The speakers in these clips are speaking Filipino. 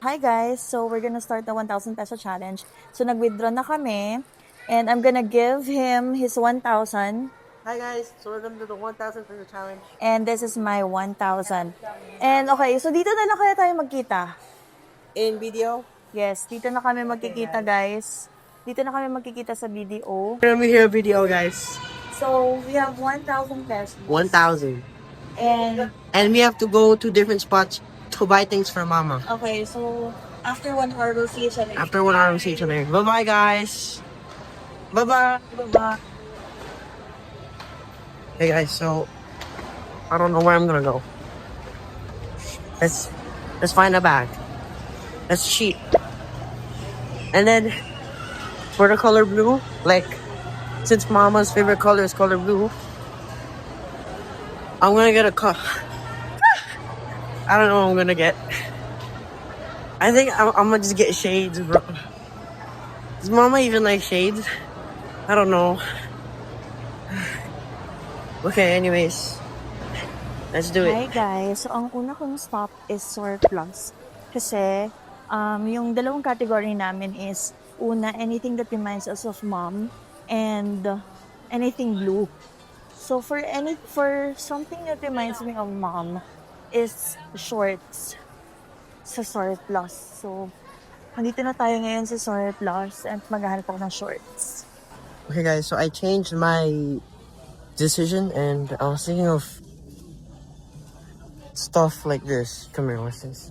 Hi guys, so we're gonna start the 1,000 peso challenge. So nag-withdraw na kami and I'm gonna give him his 1,000 Hi guys, so we're gonna do the 1,000 for the challenge. and this is my 1,000. And okay, so dito na lang kaya tayo magkita. In video, Yes, dito na kami magkikita guys. Dito na kami magkikita sa BDO. we're gonna be here video guys. So we have 1,000 pesos. 1,000. And And we have to go to different spots to buy things for mama. okay, so after 1 hour we'll see each other. After 1 hour, we'll see each other. Bye bye guys. Bye bye. Bye-bye. Hey guys, so I don't know where I'm gonna go. Let's find a bag. That's cheap. And then for the color blue, like since mama's favorite color is color blue, I'm gonna get a cup. I don't know what I'm gonna get. I think I'm gonna just get shades, bro. Does mama even like shades? I don't know. Okay, anyways. Let's do Hi it. guys! So, ang una kong stop is surplus. Kasi, yung dalawang category namin is, una, anything that reminds us of mom, and anything blue. So, for something that reminds me of mom, is shorts sa surplus. So, nandito na tayo ngayon sa surplus and maghahanap ako ng shorts. Okay, guys, so I changed my decision and I was thinking of stuff like this. Come here, what's this?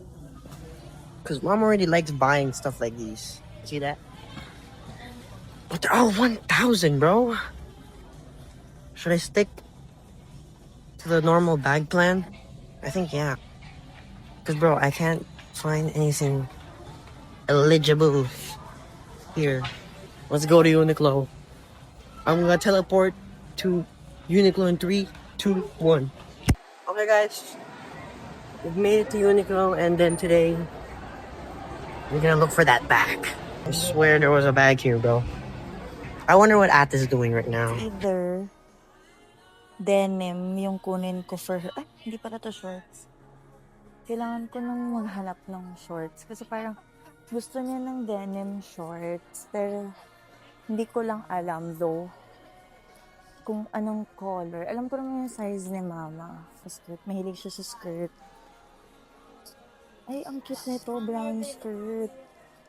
Because mom already likes buying stuff like these. See that? But they're all 1,000, bro. Should I stick to the normal bag plan? I think, yeah. Because, bro, I can't find anything eligible here. Let's go to Uniqlo. I'm gonna teleport to Uniqlo in 3, 2, 1. Okay, guys. We've made it to Uniqlo, and then today we're gonna look for that bag. I swear there was a bag here, bro. I wonder what At is doing right now. Either denim yung kunin ko for her. Ay, hindi pala to shorts. Kailangan ko nang maghanap ng shorts. Kasi parang gusto niya ng denim shorts. Pero hindi ko lang alam though kung anong color. Alam ko naman yung size ni mama sa skirt. Mahilig siya sa skirt. Ay, ang cute nito. Brown skirt.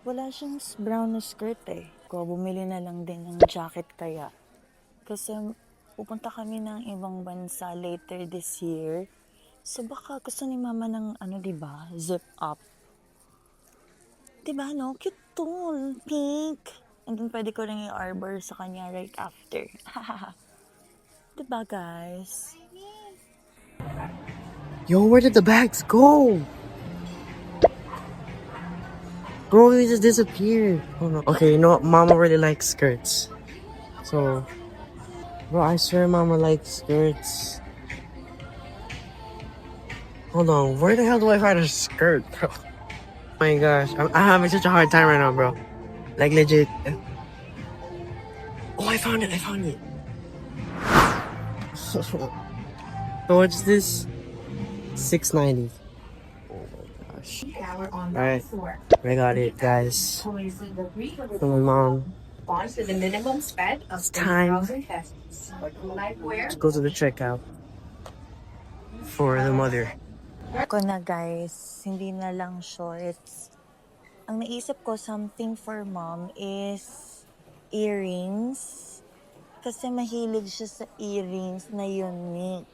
Wala siyang brown na skirt eh. Ko, bumili na lang din ng jacket kaya. Kasi pupunta kami ng ibang bansa later this year. So baka gusto ni mama ng ano, 'di ba? Zip up. 'Di ba no? Cute to, pink. And then pwede ko ring i-arbor sa kanya right after. 'Di ba, guys? Yo, where did the bags go? Bro, they just disappeared. Oh no. Okay, you know what? Mama really likes skirts. So, bro, I swear mama likes skirts. Hold on, where the hell do I find a skirt, bro? Oh my gosh, I'm having such a hard time right now, bro. Like, legit. Oh, I found it, I found it. So, what's this? 690. Oh my gosh. Alright, I got it, guys. From my mom. It's time to go to the checkout for the mother. Ako na, guys. Hindi na lang shorts. Ang naisip ko, something for mom is earrings. Kasi mahilig siya sa earrings na unique.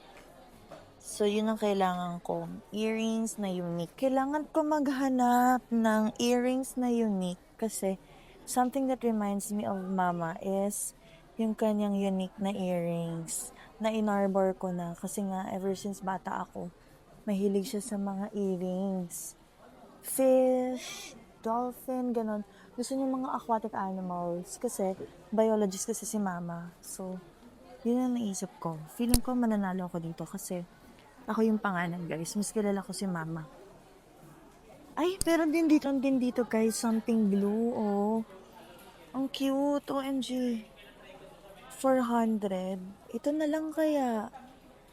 So, yun ang kailangan ko. Earrings na unique. Kailangan ko maghanap ng earrings na unique kasi something that reminds me of mama is yung kanyang unique na earrings na inarbor ko na kasi nga ever since bata ako, mahilig siya sa mga earrings. Fish, dolphin, ganon. Gusto niya mga aquatic animals kasi biologist kasi si mama. So, yun ang naisip ko. Feeling ko mananalo ako dito kasi ako yung pangalan, guys. Mas kilala ko si mama. Ay, pero din dito, guys. Something blue, oh. Ang cute, OMG. 400. Ito na lang kaya.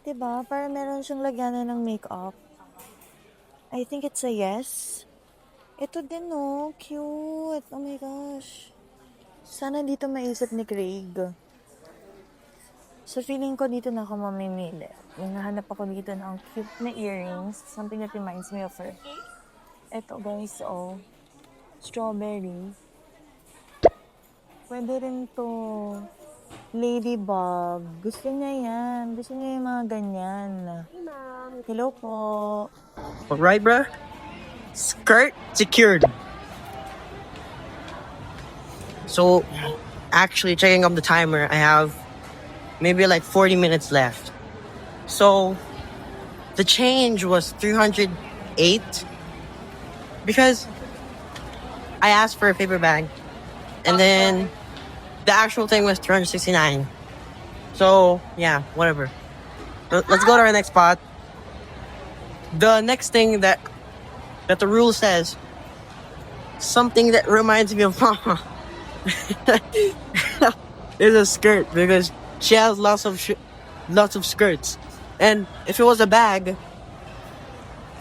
'Di ba? Para meron siyang lagyanan ng makeup. I think it's a yes. Ito din, oh. Cute. Oh my gosh. Sana dito maisip ni Craig. So, feeling ko dito na ako mamimili. Hinahanap ako dito ng cute na earrings. Something that reminds me of her. Ito, guys, oh. Strawberry. Pwede rin to. Ladybug. Gusto niya yan. Gusto niya yung mga ganyan. Hello po. Alright, bruh? Skirt secured. So, actually, checking up the timer, I have maybe like 40 minutes left. So, the change was 308 because I asked for a paper bag, and then the actual thing was 369. So, yeah, whatever. Let's go to our next spot. The next thing that the rule says, something that reminds me of mama, is a skirt because she has lots of skirts. And if it was a bag,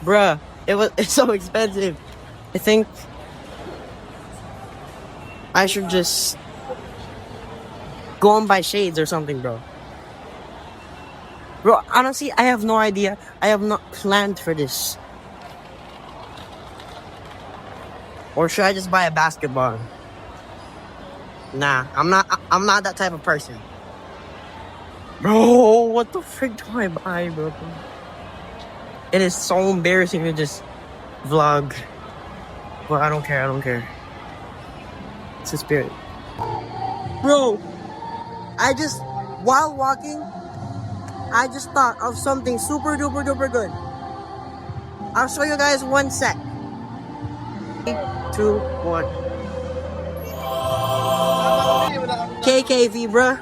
bruh, it's so expensive. I think I should just go and buy shades or something, bro. Bro, honestly, I have no idea. I have not planned for this. Or should I just buy a basketball? Nah, I'm not that type of person. Bro, what the frick do I buy, bro? It is so embarrassing to just vlog. But I don't care. It's a spirit. Bro, while walking, I just thought of something super duper duper good. I'll show you guys one sec. 3, 2, 1. KKV, bruh.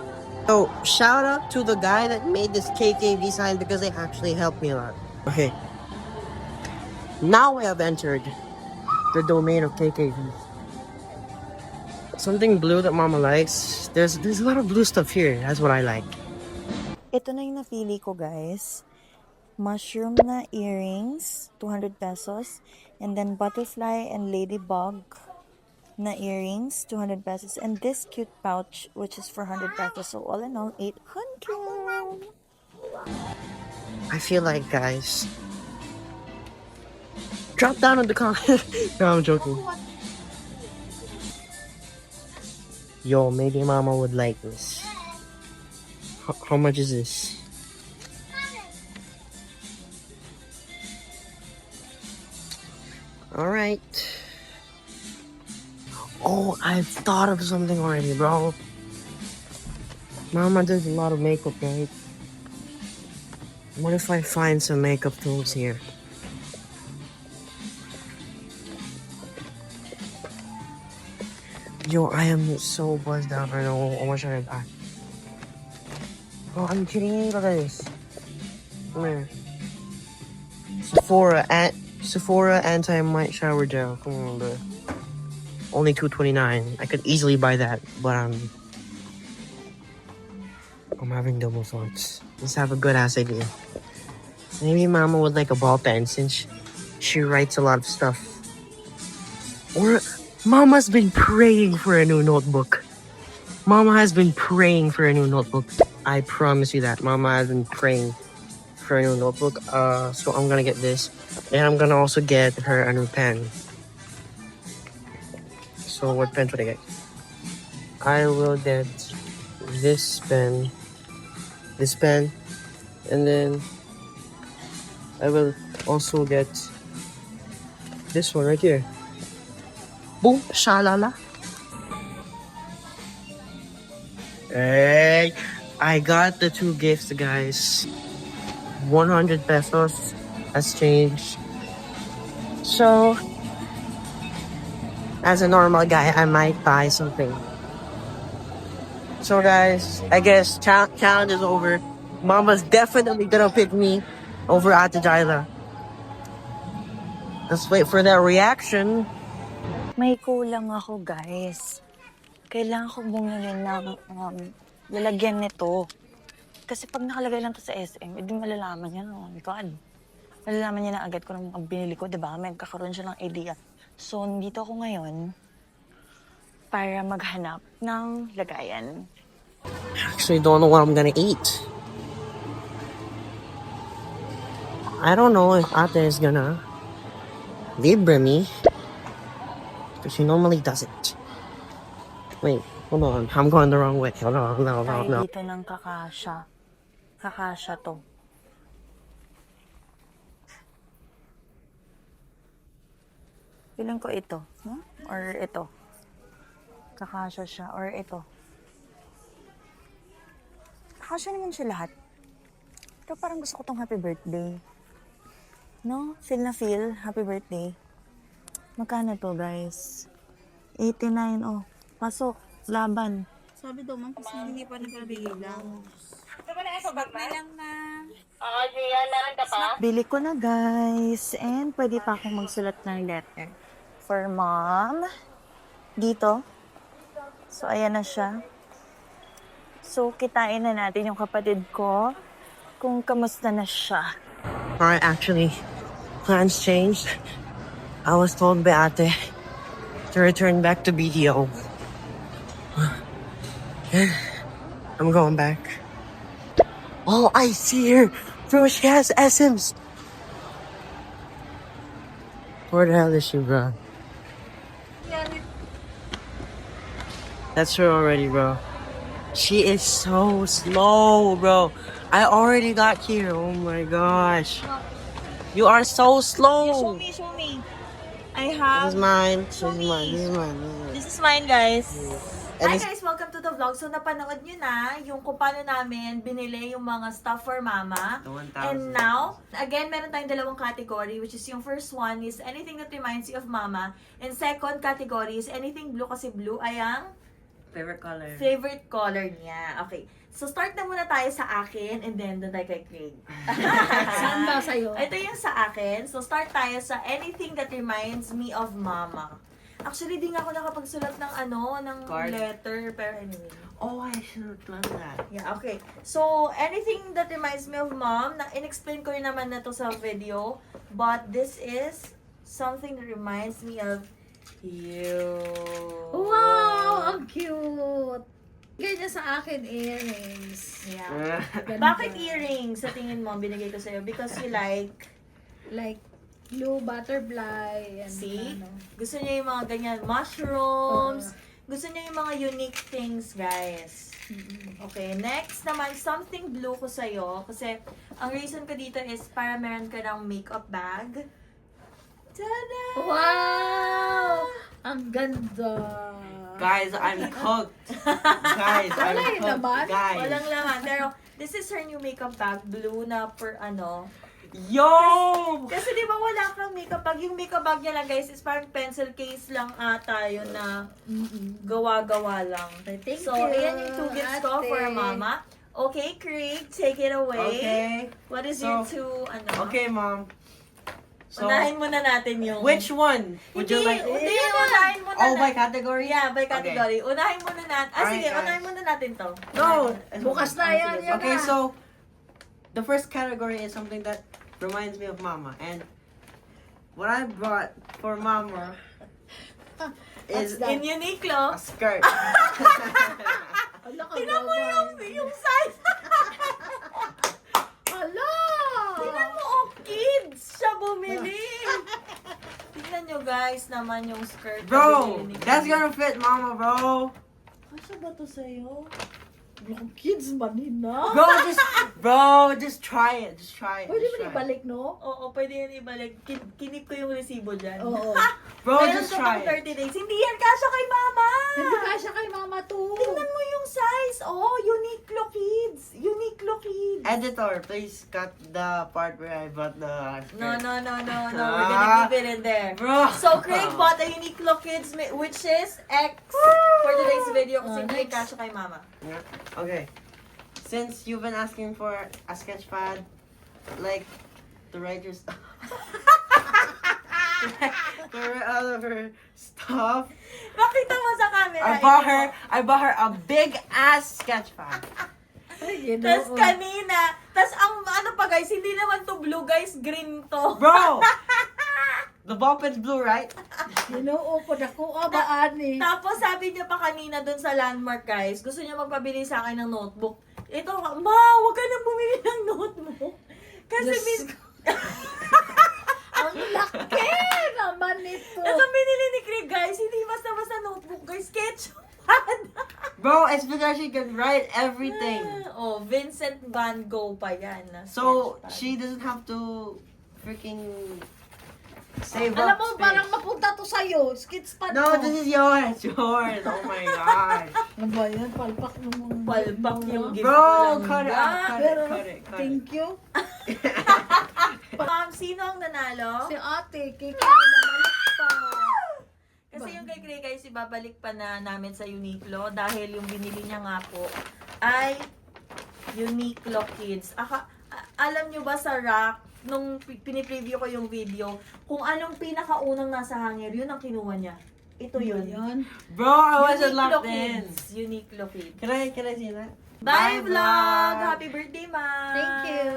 So, shout out to the guy that made this KKV sign because they actually helped me a lot. Okay. Now we have entered the domain of KKV. Something blue that mama likes. There's a lot of blue stuff here. That's what I like. Ito na yung napili ko, guys. Mushroom na earrings, 200 pesos. And then butterfly and ladybug na earrings, 200 pesos. And this cute pouch, which is 400 pesos. So all in all, 800. I feel like, guys, drop down in the comments. No, I'm joking. Yo, maybe mama would like this. How much is this? Alright. Oh, I've thought of something already, bro. Mama does a lot of makeup, right? What if I find some makeup tools here? Yo, I am so buzzed out right now. What should I buy? Oh, I'm kidding you. Look at this. Come here. Sephora anti-mite shower gel. Come on, bro. Only $2.29. I could easily buy that, but I'm having double thoughts. Let's have a good ass idea. Maybe mama would like a ball pen since she writes a lot of stuff. Or mama's been praying for a new notebook. Mama has been praying for a new notebook. I promise you that. Mama has been praying for a new notebook. So I'm gonna get this. And I'm gonna also get her a new pen. So what pen should I get? I will get this pen, and then I will also get this one right here. Boom, shalala. Hey, I got the two gifts, guys. 100 pesos as change. So, as a normal guy, I might buy something. So, guys, I guess challenge is over. Mama's definitely gonna pick me over Ate Jaila. Let's wait for that reaction. May kulang ako, guys. Kailangan ko bumili ng lalagyan nito. Kasi pag nakalagay lang to sa SM, edi malalaman niya. Oh my God. Malalaman niya na agad kung anong mga binili ko, diba? May kakaroon siya ng idea. So, nandito ako ngayon para maghanap ng lagayan. Actually don't know what I'm gonna eat. I don't know if Ate is gonna libre me. Because she normally doesn't. Wait, hold on. I'm going the wrong way. Hold on, no. Tayo dito ng kakasya. Kakasya to. Feeling ko ito. Or ito. Kakasya siya. Or ito. Kakasya naman siya lahat. Pero parang gusto ko tong happy birthday. No? Feel na feel. Happy birthday. Magkano to, guys? 89. Oh, pasok. Laban. Sabi daw man kasi hindi pa nagkabilang. Bili ko na, guys. And pwede pa akong magsulat ng letter. For mom. Dito. So, ayan na siya. So, kitain na natin yung kapatid ko kung kamusta na siya. Alright, actually, plans changed. I was told by Ate to return back to BDO. I'm going back. Oh, I see her! Bro, she has SMs! Where the hell is she, bro? That's her already, bro. She is so slow, bro. I already got here. Oh my gosh. You are so slow. Show me. I This have... is mine. This Show is me. mine. This is mine. This is mine, guys. And Hi it's- guys! Welcome to the vlog. So, napanood nyo na yung kung paano namin binili yung mga stuff for mama. The 1,000. And now, again, meron tayong dalawang category, which is yung first one is anything that reminds you of mama. And second category is anything blue, kasi blue ay ang Favorite color. favorite color niya. Okay. So, start na muna tayo sa akin and then doon tayo kay Craig. Saan ba sa'yo? Ito yung sa akin. So, start tayo sa anything that reminds me of mama. Actually, di nga ako nakapagsulat ng ng Card? letter. Pero anyway. Oh, I should have done that. Yeah, okay. So, anything that reminds me of mom, in-explain ko rin naman na to sa video. But this is something that reminds me of you. Wow! Ang cute! Ganyan sa akin, earrings. Yeah. Ganda. Bakit earrings sa tingin mo binigay ko sa'yo? Because you like... Like, blue butterfly. And See? ano. Gusto niya yung mga ganyan, mushrooms. Gusto niya yung mga unique things, guys. Okay, next naman, something blue ko sa'yo. Kasi, ang reason ko dito is para meron ka ng makeup bag. Tada! Wow! Ang ganda. Guys, I'm cooked. Guys, I'm Wala yun cooked. naman. Guys. Walang laman. Pero, this is her new makeup bag. Blue na per Yo! Kasi di ba wala kang makeup bag? Yung makeup bag niya lang, guys, is parang pencil case lang ata yun na gawa-gawa lang. Thank So, you, ayan yung two gifts ko ate. for mama. Okay, Craig, take it away. Okay. What is So, your two, Okay, Mom. So, unahin muna natin yung... which one would you like? Hindi, unahin muna Oh, by natin. category? Yeah, by category. Unahin muna natin. Alright, Sige, guys. unahin muna natin to. No. Bukas na yan. Sige, Yan Okay, na. so the first category is something that reminds me of Mama, and what I brought for Mama is What's that? In Uniqlo. a skirt. Hala ka, Tingnan mo babay. yung size. Hala! Tingnan mo, oh, kids! Siya bumili! Tingnan nyo, guys, naman yung skirt. na Bro, binili ni that's Craig. gonna fit Mama, bro. Kasya ba to sa'yo? Mga kids manin na. Bro, just try it. Just try it. Pwede just mo try it. ibalik, no? Oo, pwede yan ibalik. Kinip ko yung resibo dyan. Oo. Bro, Meron just ka try pang it. 30 days. Hindi yan kasya kay mama! Hindi kasya kay mama to. Tingnan mo yung size. Oh, Uniqlo Kids. Uniqlo Kids. Editor, please cut the part where I bought the skirt. No. We're gonna keep it in there. Bro. So, Craig bought a Uniqlo Kids, which is X for today's video kasi hindi next. kasya kay mama. Yeah. Okay. Since you've been asking for a sketch pad, like to write your stuff, to write all of her stuff, Makita mo sa camera. I bought her a big ass sketch pad. Ay, Tapos kanina, tapos ang ano pa guys, hindi naman to blue guys, green to. Bro, The ball pen's blue, right? Ginoo ko, dako ba ani? Tapos sabi niya pa kanina dun sa landmark, guys, gusto niya magpabili sa akin ng notebook. Ito, ma, huwag ka nang bumili ng notebook. Kasi Yes. Ang laki naman nito. ito binili ni Craig, guys. Hindi basta-basta notebook, guys. Sketchpad. Bro, it's because she can write everything. Oh, Vincent Van Gogh pa yan. na So, sketchpad. she doesn't have to freaking save Alam up mo, space. parang mapunta to sa'yo. Skits pa No, this is yours. Yours. Oh my gosh. Ano ba yan? Palpak naman. Palpak yung gift Bro, ko lang. cut it out. Cut it, Pero, cut it, cut it. thank you. Ma'am, sino ang nanalo? Si ate, kiki na balik pa. Kasi yung kay Craig, guys, ibabalik pa na namin sa Uniqlo dahil yung binili niya nga po ay Uniqlo Kids. Alam nyo ba sa rack, nung pinipreview ko yung video, kung anong pinakaunang nasa hanger, yun ang kinuha niya. Ito yun. Yan. Bro, I wasn't Uniqlo locked in. Kids. Uniqlo Kids. Can I see that? Bye, vlog! Happy birthday, Ma! Thank you.